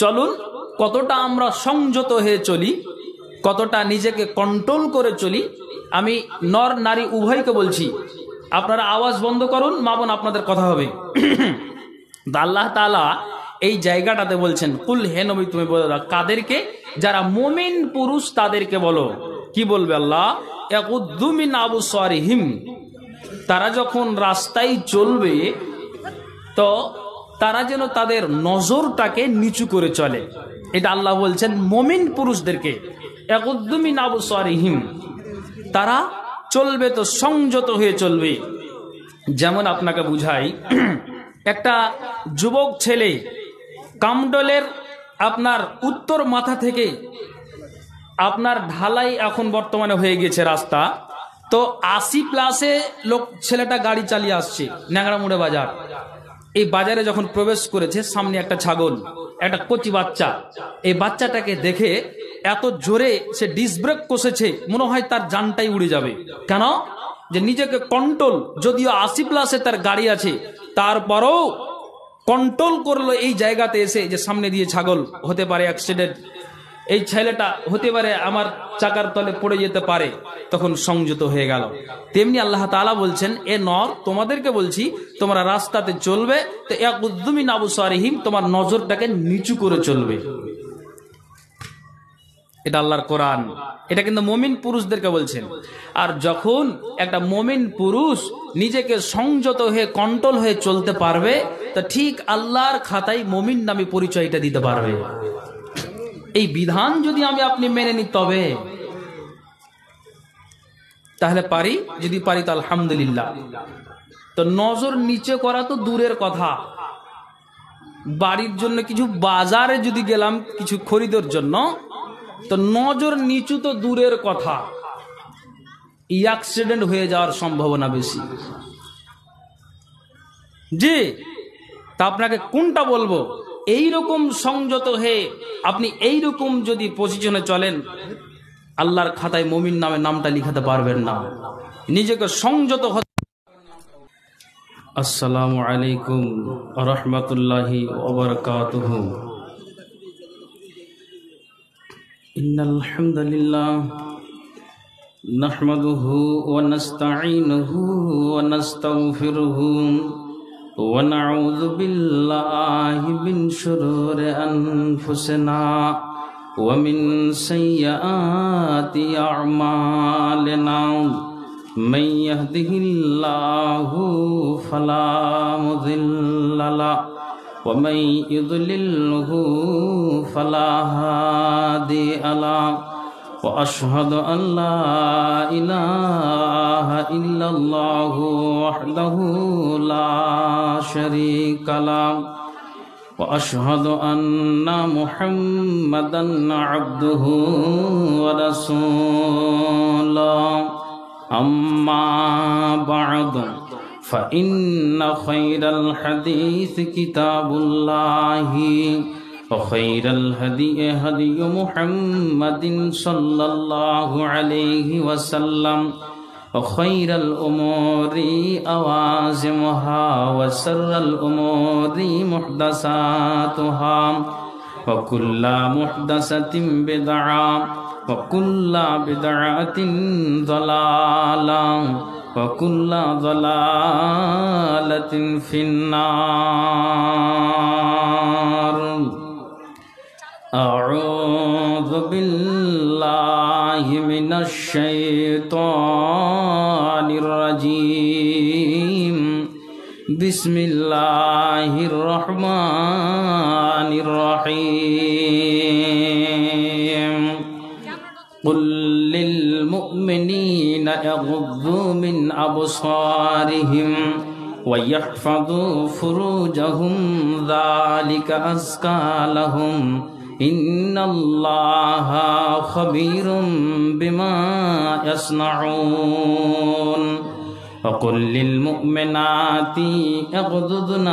চলুন কতটা আমরা সংযত হয়ে চলি, কতটা নিজেকে কন্ট্রোল করে চলি। আমি নর নারী উভয়কে বলছি, আপনারা আওয়াজ বন্ধ করুন, মা বোন আপনাদের কথা হবে। আল্লাহ তাআলা এই জায়গাটাতে বলছেন, কুল হে নবী তুমি বলে দাও, কাদেরকে? যারা মুমিন পুরুষ তাদেরকে বলো। কি বলবে আল্লাহ? ইয়াকুদ্দু মিন আবসারিহিম, তারা যখন রাস্তায় চলবে তো তারা যেন তাদের নজরটাকে নিচু করে চলে। এটা আল্লাহ বলছেন মুমিন পুরুষদেরকে, ইয়াকুদ্দু মিন আবসারিহিম, তারা চলবে তো সংযত হয়ে চলবে। যেমন আপনাকে বুঝাই, একটা যুবক ছেলে কামডলের আপনার উত্তর মাথা থেকে আপনার ঢালাই এখন বর্তমানে হয়ে গেছে রাস্তা, তো 80+ লোক ছেলেটা গাড়ি চালিয়ে আসছে ন্যাংরামুড়ে বাজার। এই বাজারে যখন প্রবেশ করেছে, সামনে একটা ছাগল, একটা কচি বাচ্চা। এই বাচ্চাটাকে দেখে এত জোরে সে ডিস ব্রেক কষেছে, মনে হয় তার জানটাই উড়ে যাবে। কেন? যে নিজেকে কন্ট্রোল, যদিও 80+ তার গাড়ি আছে, তারপরও কন্ট্রোল করলো এই জায়গাতে এসে যে সামনে দিয়ে ছাগল, হতে পারে অ্যাক্সিডেন্ট, এই ছেলেটা হতে পারে আমার চাকার তলে পড়ে যেতে পারে, তখন সংযত হয়ে গেল। তেমনি আল্লাহ তাআলা বলছেন, এ নর তোমাদেরকে বলছি, তোমরা রাস্তাতে চলবে তো ইয়াকুদ্দু মিন আবসারিহিম, তোমার নজরটাকে নিচু করে চলবে। এটা আল্লাহর কোরআন, এটা কিন্তু মুমিন পুরুষদেরকে বলছেন। আর যখন একটা মুমিন পুরুষ নিজেকে সংযত হয়ে কন্ট্রোল হয়ে চলতে পারবে, তো ঠিক আল্লাহর খাতায় মুমিন নামে পরিচয়টা দিতে পারবে। এই বিধান যদি আমি আপনি মেনে নিই তবে, তাহলে পারি, যদি পারি তো আলহামদুলিল্লাহ। তো নজর নিচে করা তো দূরের কথা, বাড়ির জন্য কিছু বাজারে যদি গেলাম কিছু খরিদের জন্য, তো নজর নিচু তো দূরের কথা, অ্যাক্সিডেন্ট হয়ে যাওয়ার সম্ভাবনা বেশি। জি, তা আপনাকে কোনটা বলবো? এইরকম সংযত হয়ে আপনি এইরকম যদি পজিশনে চলেন, আল্লাহর খাতায় মুমিন নামে নামটা লিখাতে পারবেন না। নিজেকে সংযত হতে। আসসালামু আলাইকুম ওয়া রাহমাতুল্লাহি ওয়া বারাকাতুহু। ইন্নাল হামদালিল্লাহ নাহমাদুহু ওয়া নাস্তাঈনুহু ওয়া নাস্তাগফিরুহু ওয়া নাউযু বিল্লাহি মিন শুরুরি আনফুসিনা ওয়া মিন সাইয়্যাতি আ'মালিনা মান ইয়াহদিহিল্লাহু ফালা মুযিল্লা লাহু ওয়া মান ইউদ্লিলহু ফালা হাদিয়া লাহু ওয়া আশহাদু আন লা ইলাহা ইল্লাল্লাহু ওয়াহদাহু লা শারীকা লাহু ওয়া আশহাদু আন্না মুহাম্মাদান আবদুহু ওয়া রাসূলুহু। আম্মা বা'দু فإن خير الحديث كتاب الله وخير الهدي هدي محمد صلى الله عليه وسلم وخير الأمور أوازمها وشر الأمور محدثاتها وكل محدثة بدعة وكل بدعة ضلالة وكل ضلالة في النار. أعوذ بالله من الشيطان الرجيم. بسم الله الرحمن الرحيم. قل للمؤمنين يغضوا من أبصارهم ويحفظوا فروجهم ذلك أزكى لهم إن الله خبير بما يصنعون. وقل للمؤمنات يغضضن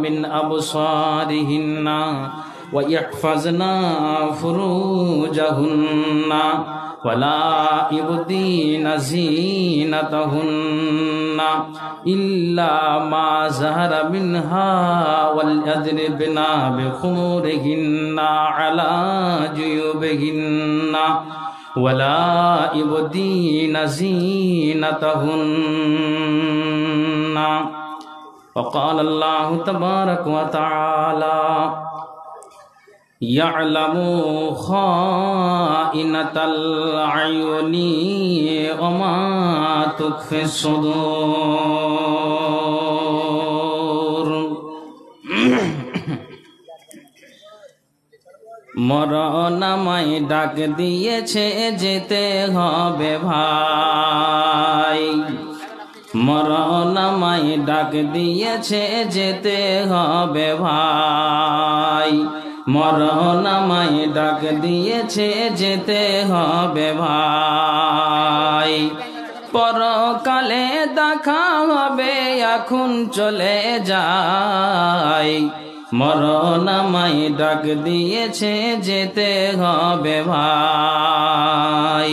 من أبصارهن ويحفظن فروجهن ولا يبدين زينتهن ইল্লা মা যাহারা মিনহা ওয়াল ইয়াদরিবনা বিখুমুরিহিন্না আলা জুয়ুবিহিন্না ওয়ালা ইবদিনা জিনাতাহুন্না। وقال الله تبارك وتعالى يعلم خائنة الأعين وما تخفي الصدور। মরণ আমায় ডাক দিয়েছে যেতে হবে ভাই, মরণ আমায় ডাক দিয়েছে যেতে হবে ভাই, মরণ আমায় ডাক দিয়েছে যেতে হবে ভাই। পরকালে দেখা হবে এখন চলে যাই, মরণ আমায় ডাক দিয়েছে যেতে হবে ভাই।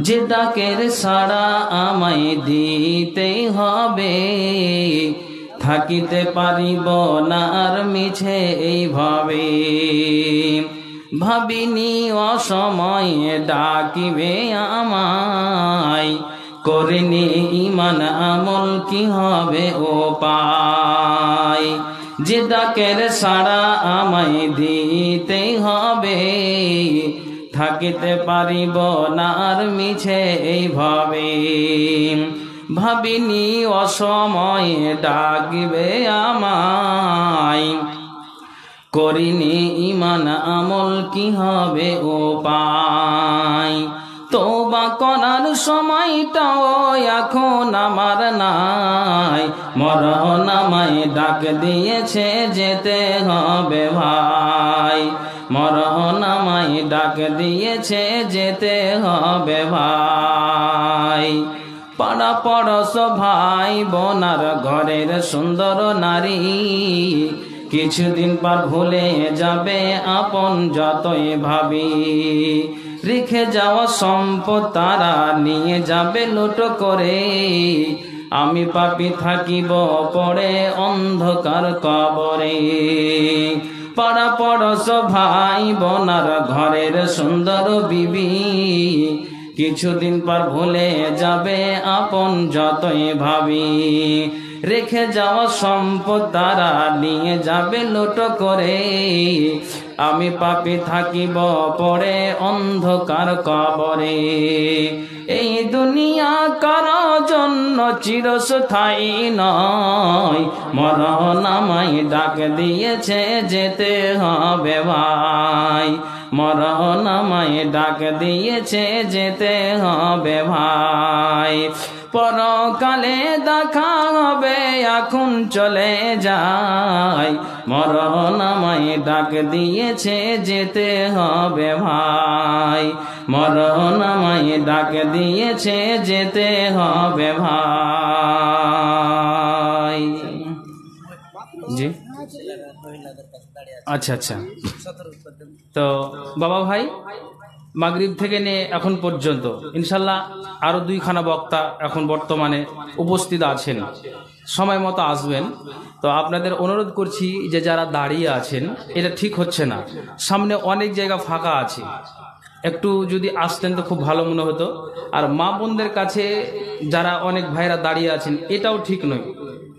যে ডাকের সাড়া আমায় দিতেই হবে, থাকিতে পারিব না আর মিছে এইভাবে। ভাবিনি অসময়ে ডাকিবে আমায়, করিনি ইমান আমল কি হবে ও পাই। যে ডাকের সাড়া আমায় দিতেই হবে, থাকিতে পারিব না আর মিছে এইভাবে। ভাবিনি অসময়ে ডাকিবে আমায়, করিনি ইমান আমল কি হবে ও পাই। তওবা করার সময়টাও এখন আমার নাই, মরণ আমায় ডাক দিয়েছে যেতে হবে ভাই, মরণ আমায় ডাক দিয়েছে যেতে হবে ভাই। পাড়া পড়শ ভাই বোনার ঘরের সুন্দর নারী, কিছুদিন পর ভুলে যাবে আপন যতই ভাবি। রেখে যাওয়া সম্পদ তারা নিয়ে যাবে লুট করে, আমি পাপী থাকিব পড়ে অন্ধকার কবরে। পাড়া পড়শ ভাই বোনার ঘরের সুন্দর বিবি, কিছুদিন পর ভুলে যাবে আপন যতই ভাবি। রেখে যাওয়া সম্পদ তারা নিয়ে যাবে লুট করে, আমি পাপী থাকিব পড়ে অন্ধকার কবরে। এই দুনিয়া কারো জন্য চিরস্থায়ী নয়, মরণ আমায় ডাক দিয়েছে যেতে হবে ভাই, মরণ আমায় ডাক দিয়েছে যেতে হবে ভাই। পরকালে দেখা হবে এখন চলে যাই, মরণ আমায় ডাক দিয়েছে যেতে হবে ভাই, মরণ আমায় ডাক দিয়েছে যেতে হবে ভাই। জি আচ্ছা আচ্ছা। তো বাবা ভাই মাগরিব থেকে নিয়ে এখন পর্যন্ত ইনশাল্লাহ আরো 2খানা বক্তা এখন বর্তমানে উপস্থিত আছেন, সময় মতো আসবেন। তো আপনাদের অনুরোধ করছি যে যারা দাঁড়িয়ে আছেন এটা ঠিক হচ্ছে না, সামনে অনেক জায়গা ফাঁকা আছে, একটু যদি আসতেন তো খুব ভালো মনে হতো। আর মা বোনদের কাছে যারা অনেক ভাইরা দাঁড়িয়ে আছেন এটাও ঠিক নয়,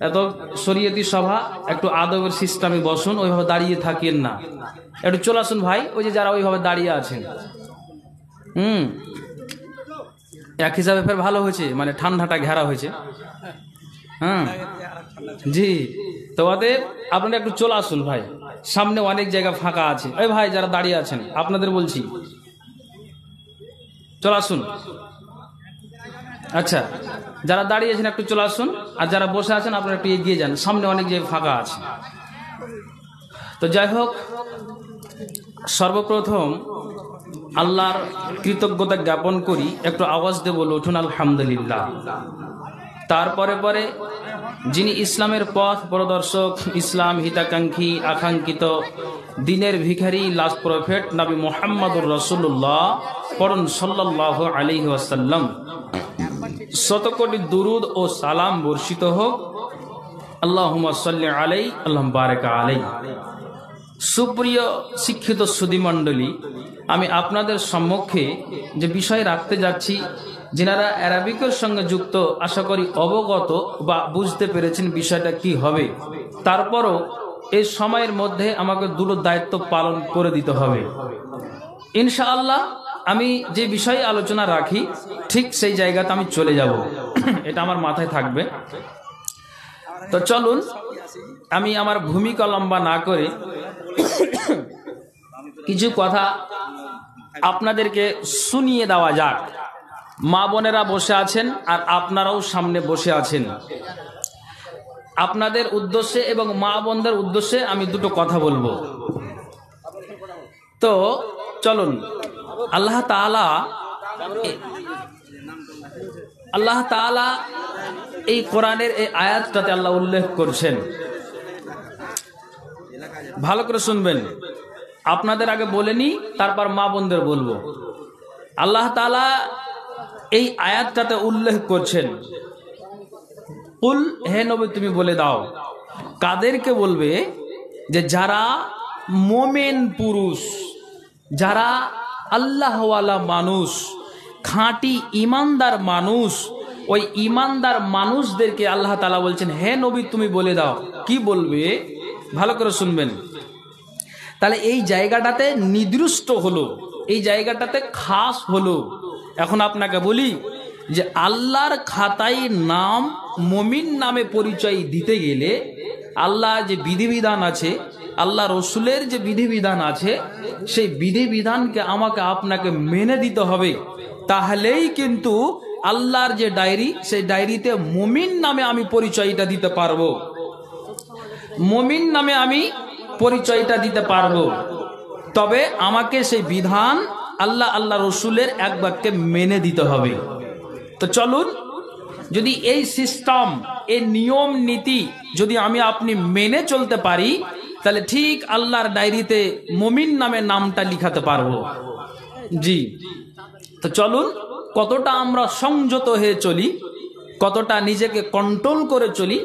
এত শরীয়তি সভা, একটু আদবের সিস্টেমে বসুন, ওইভাবে দাঁড়িয়ে থাকিয়েন না, একটু চলে আসুন ভাই। ওই যে যারা ওইভাবে দাঁড়িয়ে আছেন এক হিসাবে ফের ভালো হয়েছে, মানে ঠান্ডাটা ঘেরা হয়েছে। জি, তো ওদের আপনারা একটু চলে আসুন ভাই, সামনে অনেক জায়গা ফাঁকা আছে। ওই ভাই যারা দাঁড়িয়ে আছেন আপনাদের বলছি চলে আসুন। আচ্ছা, যারা দাঁড়িয়ে আছেন একটু চলে আসুন, আর যারা বসে আছেন আপনারা একটু এগিয়ে যান, সামনে অনেক জায়গা ফাঁকা আছে। তো যাই হোক, সর্বপ্রথম আল্লাহর কৃতজ্ঞতা জ্ঞাপন করি, একটু আওয়াজ দেব উঠুন আলহামদুলিল্লাহ। তারপরে পরে যিনি ইসলামের পথ প্রদর্শক, ইসলাম হিতাকাঙ্ক্ষী, আকাঙ্ক্ষিত দিনের ভিখারি, লাস্ট প্রফেট নবী মুহাম্মদুর রাসূলুল্লাহ পড়ুন সাল্লাল্লাহু আলাইহি ওয়াসাল্লাম। শতকোটি দুরুদ ও সালাম বর্ষিত হোক। আল্লাহুম্মা সাল্লি আলাই আল্লাহুম্মা বারিক আলাই। সুপ্রিয় শিক্ষিত সুধীমণ্ডলী, আমি আপনাদের সম্মুখে যে বিষয় রাখতে যাচ্ছি, যিনারা অ্যারাবিকের সঙ্গে যুক্ত আশা করি অবগত বা বুঝতে পেরেছেন বিষয়টা কি হবে। তারপরও এই সময়ের মধ্যে আমাকে দুটো দায়িত্ব পালন করে দিতে হবে ইনশাআল্লাহ। আমি যে বিষয়ে আলোচনা রাখি ঠিক সেই জায়গাতে আমি চলে যাব, এটা আমার মাথায় থাকবে। তো চলুন, আমি আমার ভূমিকা লম্বা না করে কিছু কথা আপনাদেরকে শুনিয়ে দেওয়া যাক। মা বোনেরা বসে আছেন আর আপনারাও সামনে বসে আছেন। আপনাদের উদ্দেশ্যে এবং মা বোনদের উদ্দেশ্যে আমি দুটো কথা বলবো। তো চলুন, আল্লাহ তাআলা এই কোরআনের এই আয়াতটাতে আল্লাহ উল্লেখ করছেন, ভালো করে শুনবেন। আপনাদের আগে বলেনি, তারপর মা বোনদের বলবো। আল্লাহ তাআলা এই আয়াতটাতে উল্লেখ করছেন, কুল, হে নবী তুমি বলে দাও। কাদেরকে বলবে? যে যারা মোমেন পুরুষ, যারা আল্লাহওয়ালা মানুষ, খাঁটি ইমানদার মানুষ, ওই ইমানদার মানুষদেরকে আল্লাহ তাআলা বলছেন, হে নবী তুমি বলে দাও। কি বলবে? ভালো করে শুনবেন। তাহলে এই জায়গাটাতে নির্দিষ্ট হলো, এই জায়গাটাতে খাস হলো। এখন আপনাকে বলি যে আল্লাহর খাতায় নাম মুমিন নামে পরিচয় দিতে গেলে আল্লাহ যে বিধিবিধান আছে, আল্লাহ রসুলের যে বিধিবিধান আছে, সেই বিধিবিধানকে আমাকে আপনাকে মেনে দিতে হবে। তাহলেই কিন্তু আল্লাহর যে ডায়েরি, সেই ডায়েরিতে মুমিন নামে আমি পরিচয়টা দিতে পারবো, মুমিন নামে আমি পরিচয়টা দিতে পারবো। তবে আমাকে সেই বিধান আল্লাহ রসুলের এক বাক্যে মেনে দিতে হবে। তো চলুন, যদি এই সিস্টেম, এই নিয়ম নীতি যদি আমি আপনি মেনে চলতে পারি, তাহলে ঠিক আল্লাহর ডায়েরিতে মুমিন নামে নামটা লিখাতে পারবো। জি, তো চলুন, কতটা আমরা সংযত হয়ে চলি, কতটা নিজেকে কন্ট্রোল করে চলি,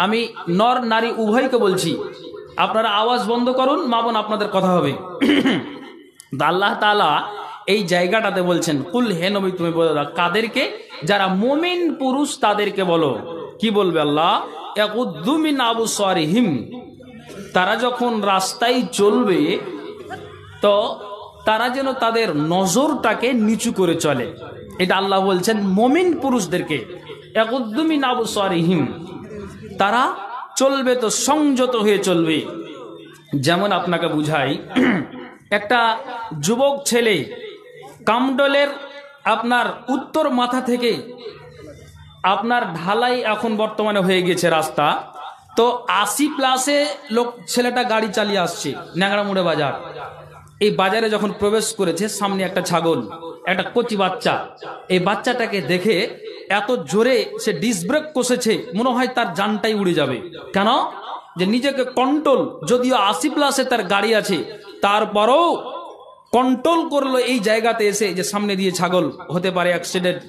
আমি নর নারী উভয়কে বলছি। আপনারা আওয়াজ বন্ধ করুন, মা বোন আপনাদের কথা হবে। আল্লাহ তাআলা এই জায়গাটাতে বলছেন, কুল, হে নবী তুমি বলে দাও। কাদেরকে? যারা মুমিন পুরুষ তাদেরকে বলো। কি বলবে আল্লাহ? ইয়াকুদ্দু মিন আবসারিহিম, তারা যখন রাস্তায় চলবে তো তারা যেন তাদের নজরটাকে নিচু করে চলে। এটা আল্লাহ বলছেন মুমিন পুরুষদেরকে, ইয়াকুদ্দু মিন আবসারিহিম, তারা চলবে তো সংযত হয়ে চলবে। যেমন আপনাকে বুঝাই, একটা যুবক ছেলে কামডলের আপনার উত্তর মাথা থেকে আপনার ঢালাই এখন বর্তমানে হয়ে গেছে রাস্তা, তো 80+ লোক ছেলেটা গাড়ি চালিয়ে আসছে ন্যাংরামুড়ে বাজার। এই বাজারে যখন প্রবেশ করেছে, সামনে একটা ছাগল, একটা কচি বাচ্চা, এই বাচ্চাটাকে দেখে এত জোরে সে ডিস্ক ব্রেক কষেছে, মনে হয় তার জানটাই উড়ে যাবে। কেন? যে নিজেকে কন্ট্রোল, যদিও 80+ তার গাড়ি আছে, তারপরও কন্ট্রোল করলো এই জায়গাতে এসে, যে সামনে দিয়ে ছাগল, হতে পারে অ্যাক্সিডেন্ট,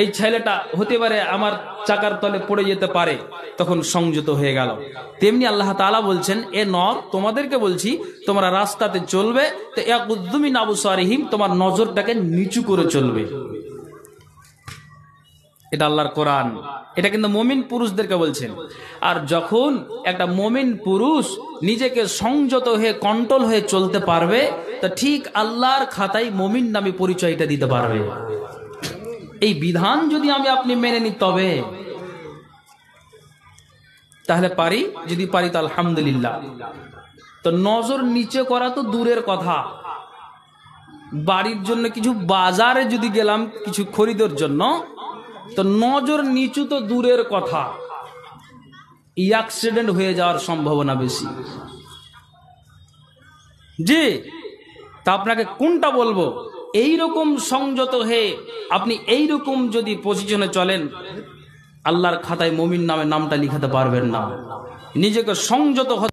এই ছেলেটা হতে পারে আমার চাকার তলে পড়ে যেতে পারে, তখন সংযত হয়ে গেল। তেমনি আল্লাহ তাআলা বলছেন, এ নর, তোমাদেরকে বলছি তোমরা রাস্তাতে চলবে তো ইয়াকুদ্দু মিন আবসারিহিম, তোমার নজরটাকে নিচু করে চলবে। এটা আল্লাহর কোরআন, এটা কিন্তু মুমিন পুরুষদেরকে বলছেন। আর যখন একটা মুমিন পুরুষ নিজেকে সংযত হয়ে কন্ট্রোল হয়ে চলতে পারবে, তো ঠিক আল্লাহর খাতায় মুমিন নামে পরিচয়টা দিতে পারবে। এই বিধান যদি আমি আপনি মেনে নিই, তবে তাহলে পারি, যদি পারি তো আলহামদুলিল্লাহ। তো নজর নিচে করা তো দূরের কথা, বাড়ির জন্য কিছু বাজারে যদি গেলাম কিছু খরিদের জন্য, তো নজর নিচু তো দূরের কথা, অ্যাক্সিডেন্ট হয়ে যাওয়ার সম্ভাবনা বেশি। জি, তা আপনাকে কোনটা বলবো? এইরকম সংযত হয়ে আপনি এইরকম যদি পজিশনে চলেন, আল্লাহর খাতায় মুমিন নামে নামটা লিখাতে পারবেন না। নিজেকে সংযত হতে